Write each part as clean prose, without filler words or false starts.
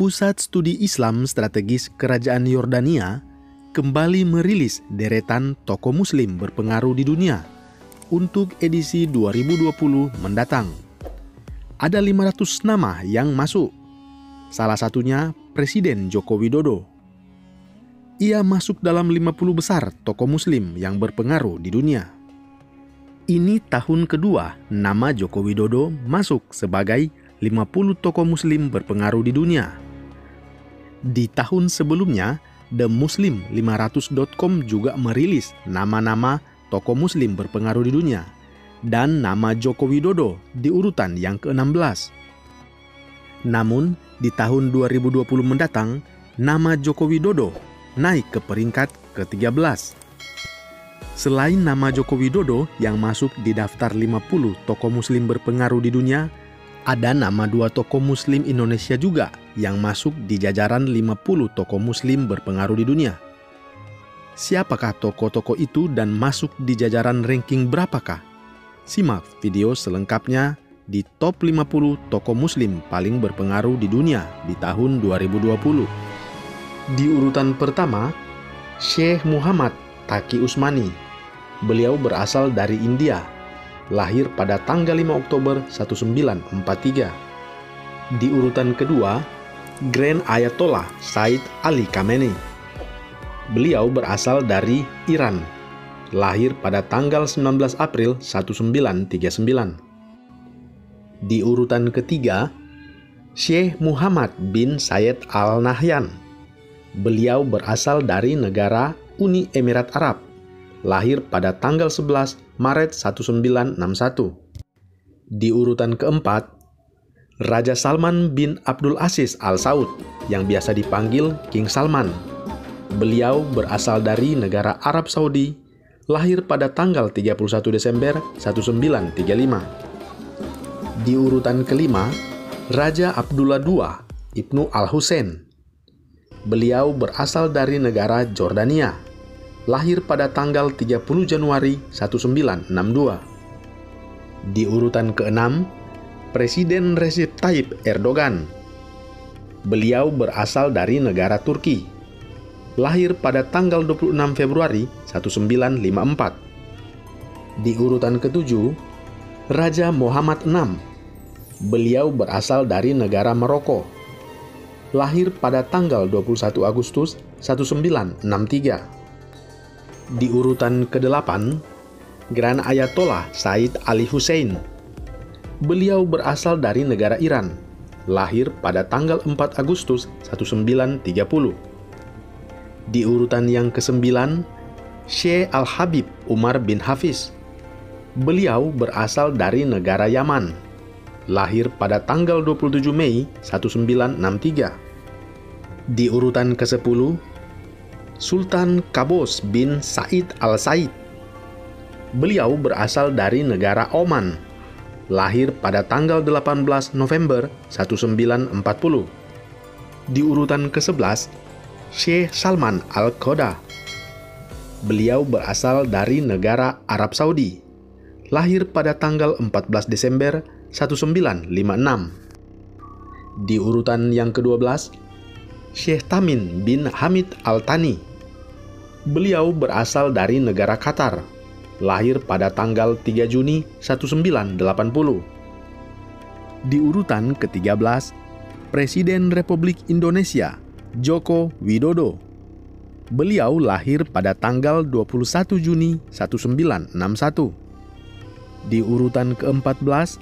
Pusat Studi Islam Strategis Kerajaan Yordania kembali merilis deretan tokoh muslim berpengaruh di dunia untuk edisi 2020 mendatang. Ada 500 nama yang masuk, salah satunya Presiden Joko Widodo. Ia masuk dalam 50 besar tokoh muslim yang berpengaruh di dunia. Ini tahun kedua nama Joko Widodo masuk sebagai 50 tokoh muslim berpengaruh di dunia. Di tahun sebelumnya, TheMuslim500.com juga merilis nama-nama tokoh muslim berpengaruh di dunia dan nama Joko Widodo di urutan yang ke-16. Namun, di tahun 2020 mendatang, nama Joko Widodo naik ke peringkat ke-13. Selain nama Joko Widodo yang masuk di daftar 50 tokoh muslim berpengaruh di dunia, ada nama 2 tokoh muslim Indonesia juga yang masuk di jajaran 50 tokoh muslim berpengaruh di dunia. Siapakah tokoh-tokoh itu dan masuk di jajaran ranking berapakah? Simak video selengkapnya di top 50 tokoh muslim paling berpengaruh di dunia di tahun 2020. Di urutan pertama, Syekh Muhammad Taqi Usmani. Beliau berasal dari India, lahir pada tanggal 5 Oktober 1943. Di urutan kedua, Grand Ayatollah Said Ali Khamenei. Beliau berasal dari Iran, lahir pada tanggal 19 April 1939. Di urutan ketiga, Syekh Muhammad bin Zayed Al Nahyan. Beliau berasal dari negara Uni Emirat Arab, lahir pada tanggal 11 Maret 1961. Di urutan keempat, Raja Salman bin Abdul Aziz Al Saud yang biasa dipanggil King Salman. Beliau berasal dari negara Arab Saudi, lahir pada tanggal 31 Desember 1935. Di urutan kelima, Raja Abdullah II Ibnu Al-Husain. Beliau berasal dari negara Jordania, lahir pada tanggal 30 Januari 1962. Di urutan keenam, Presiden Recep Tayyip Erdogan. Beliau berasal dari negara Turki, lahir pada tanggal 26 Februari 1954. Di urutan ketujuh, Raja Muhammad VI. Beliau berasal dari negara Maroko, lahir pada tanggal 21 Agustus 1963. Di urutan ke-8, Grand Ayatollah Said Ali Hussein. Beliau berasal dari negara Iran, lahir pada tanggal 4 Agustus 1930. Di urutan yang ke-9, Syekh Al-Habib Umar bin Hafiz. Beliau berasal dari negara Yaman, lahir pada tanggal 27 Mei 1963. Di urutan ke-10, Sultan Qaboos bin Said Al Said. Beliau berasal dari negara Oman, lahir pada tanggal 18 November 1940. Di urutan ke-11, Syekh Salman Al-Qadha. Beliau berasal dari negara Arab Saudi, lahir pada tanggal 14 Desember 1956. Di urutan yang ke-12, Syekh Tamim bin Hamid Al-Thani. Beliau berasal dari negara Qatar, lahir pada tanggal 3 Juni 1980. Di urutan ke-13, Presiden Republik Indonesia, Joko Widodo. Beliau lahir pada tanggal 21 Juni 1961. Di urutan ke-14,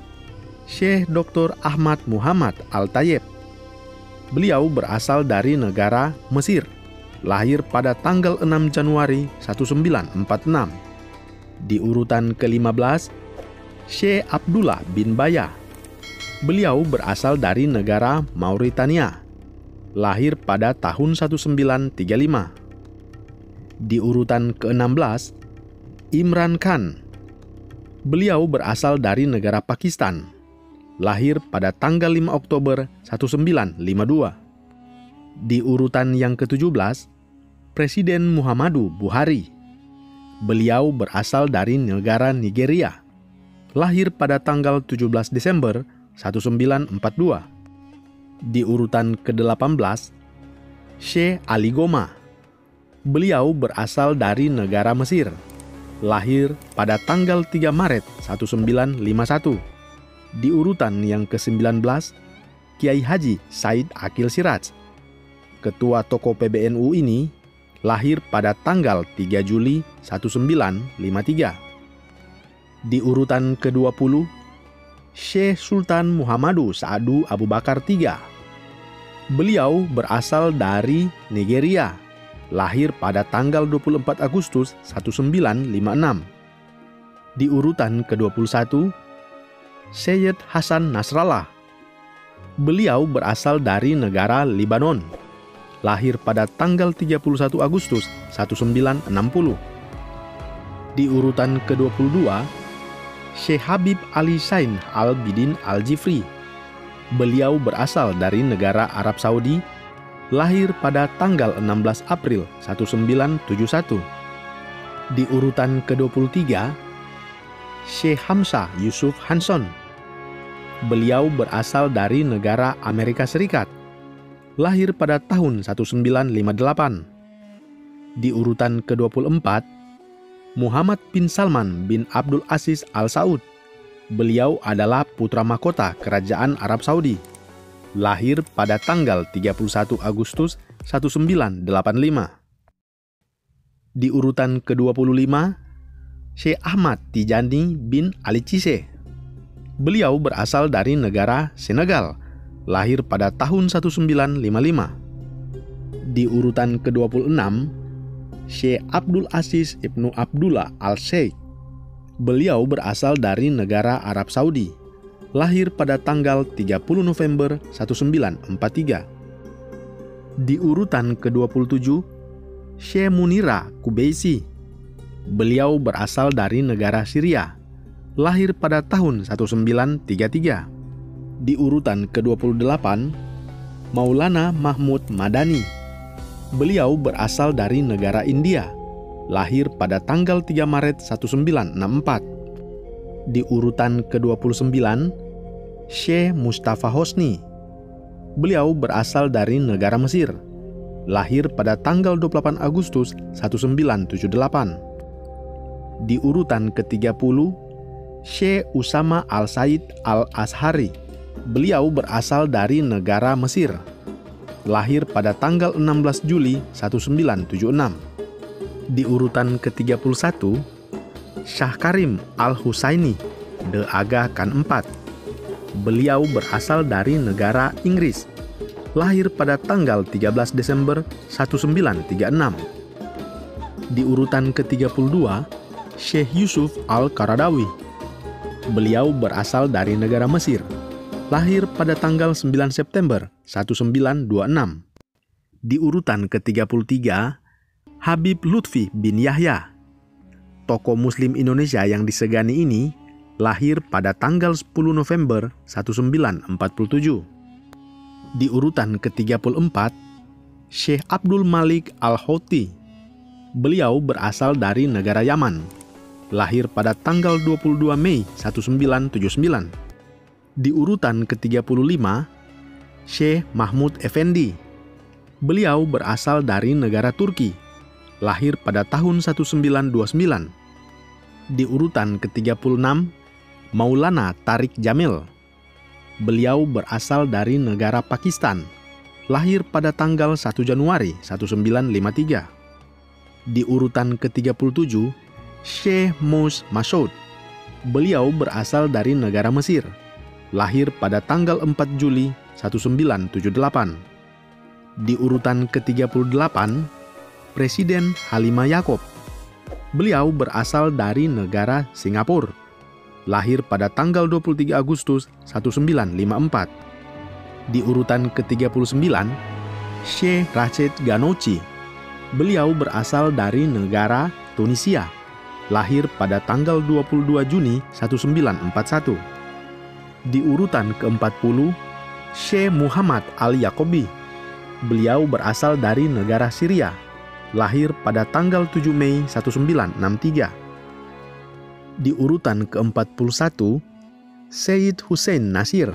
Syekh Dr. Ahmad Muhammad Al-Tayeb. Beliau berasal dari negara Mesir, lahir pada tanggal 6 Januari 1946. Di urutan ke-15, Syekh Abdullah bin Baya. Beliau berasal dari negara Mauritania, lahir pada tahun 1935. Di urutan ke-16, Imran Khan. Beliau berasal dari negara Pakistan, lahir pada tanggal 5 Oktober 1952. Di urutan yang ke-17, Presiden Muhammadu Buhari. Beliau berasal dari negara Nigeria, lahir pada tanggal 17 Desember 1942. Di urutan ke-18, Syekh Ali Goma. Beliau berasal dari negara Mesir. Lahir pada tanggal 3 Maret 1951. Di urutan yang ke-19, Kiai Haji Said Akil Siraj. Ketua Tokoh PBNU ini lahir pada tanggal 3 Juli 1953. Di urutan ke-20, Syekh Sultan Muhammadu Sa'adu Abu Bakar III. Beliau berasal dari Nigeria, lahir pada tanggal 24 Agustus 1956. Di urutan ke-21, Syed Hasan Nasrallah. Beliau berasal dari negara Lebanon, lahir pada tanggal 31 Agustus 1960. Di urutan ke-22, Syekh Habib Ali Sain Al-Bidin Al-Jifri. Beliau berasal dari negara Arab Saudi, lahir pada tanggal 16 April 1971. Di urutan ke-23, Syekh Hamzah Yusuf Hanson. Beliau berasal dari negara Amerika Serikat, lahir pada tahun 1958. Di urutan ke-24, Muhammad bin Salman bin Abdul Aziz Al Saud. Beliau adalah putra mahkota Kerajaan Arab Saudi, lahir pada tanggal 31 Agustus 1985. Di urutan ke-25, Syekh Ahmad Tijani bin Ali Cisse. Beliau berasal dari negara Senegal, lahir pada tahun 1955. Di urutan ke-26, Syekh Abdul Aziz Ibnu Abdullah Al-Sheikh. Beliau berasal dari negara Arab Saudi, lahir pada tanggal 30 November 1943. Di urutan ke-27, Syekh Munira Kubaisi. Beliau berasal dari negara Syria, lahir pada tahun 1933. Di urutan ke-28, Maulana Mahmud Madani. Beliau berasal dari negara India, lahir pada tanggal 3 Maret 1964. Di urutan ke-29, Syekh Mustafa Hosni. Beliau berasal dari negara Mesir, lahir pada tanggal 28 Agustus 1978. Di urutan ke-30, Syekh Usama Al-Said Al-Azhari. Beliau berasal dari negara Mesir, lahir pada tanggal 16 Juli 1976. Di urutan ke-31, Syah Karim Al-Husaini The Aga Khan IV. Beliau berasal dari negara Inggris, lahir pada tanggal 13 Desember 1936. Di urutan ke-32, Syekh Yusuf Al-Qaradawi. Beliau berasal dari negara Mesir, lahir pada tanggal 9 September 1926. Di urutan ke-33, Habib Lutfi bin Yahya. Tokoh Muslim Indonesia yang disegani ini lahir pada tanggal 10 November 1947. Di urutan ke-34, Syekh Abdul Malik Al-Houthi. Beliau berasal dari negara Yaman, lahir pada tanggal 22 Mei 1979. Di urutan ke-35, Syekh Mahmud Effendi. Beliau berasal dari negara Turki, lahir pada tahun 1929. Di urutan ke-36, Maulana Tariq Jamil. Beliau berasal dari negara Pakistan, lahir pada tanggal 1 Januari 1953. Di urutan ke-37, Syekh Mus Masoud. Beliau berasal dari negara Mesir, lahir pada tanggal 4 Juli 1978. Di urutan ke-38, Presiden Halimah Yacob. Beliau berasal dari negara Singapura, lahir pada tanggal 23 Agustus 1954. Di urutan ke-39, Syekh Rashid Ghannouchi. Beliau berasal dari negara Tunisia, lahir pada tanggal 22 Juni 1941. Di urutan ke-40, Syekh Muhammad Al-Yaqubi. Beliau berasal dari negara Syria, lahir pada tanggal 7 Mei 1963. Di urutan ke-41, Syed Hussein Nasir.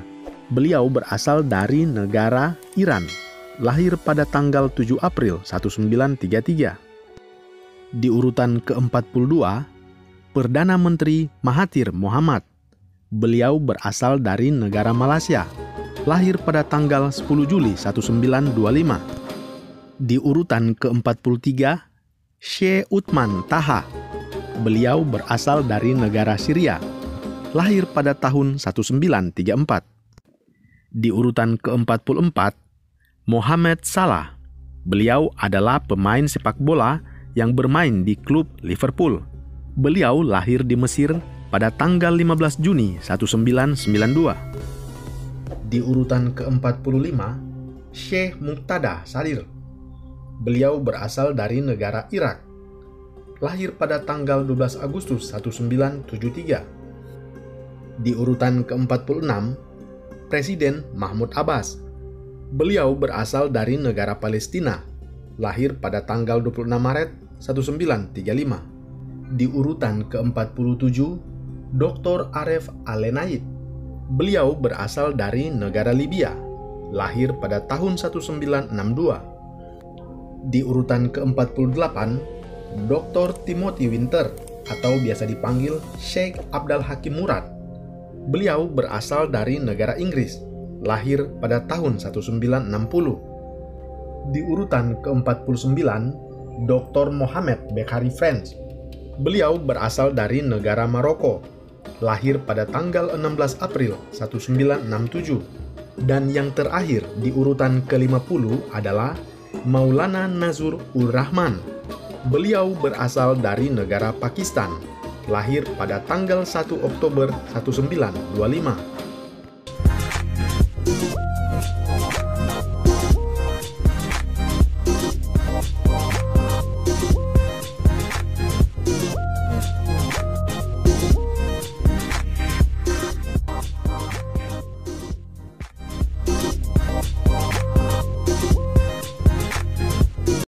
Beliau berasal dari negara Iran, lahir pada tanggal 7 April 1933. Di urutan ke-42, Perdana Menteri Mahathir Mohamad. Beliau berasal dari negara Malaysia, lahir pada tanggal 10 Juli 1925. Di urutan ke-43, Sheikh Uthman Taha. Beliau berasal dari negara Syria, lahir pada tahun 1934. Di urutan ke-44, Mohamed Salah. Beliau adalah pemain sepak bola yang bermain di klub Liverpool. Beliau lahir di Mesir pada tanggal 15 Juni 1992. Di urutan ke-45, Sheikh Muqtada Sadir. Beliau berasal dari negara Irak, lahir pada tanggal 12 Agustus 1973. Di urutan ke-46, Presiden Mahmud Abbas. Beliau berasal dari negara Palestina, lahir pada tanggal 26 Maret 1935. Di urutan ke-47, Dr. Aref Al-Enaid. Beliau berasal dari negara Libya, lahir pada tahun 1962. Di urutan ke-48, Dr. Timothy Winter atau biasa dipanggil Sheikh Abdal Hakim Murad. Beliau berasal dari negara Inggris, lahir pada tahun 1960. Di urutan ke-49, Dr. Mohamed Bekhari French. Beliau berasal dari negara Maroko, lahir pada tanggal 16 April 1967. Dan yang terakhir di urutan ke-50 adalah Maulana Nazur ul Rahman. Beliau berasal dari negara Pakistan, lahir pada tanggal 1 Oktober 1925.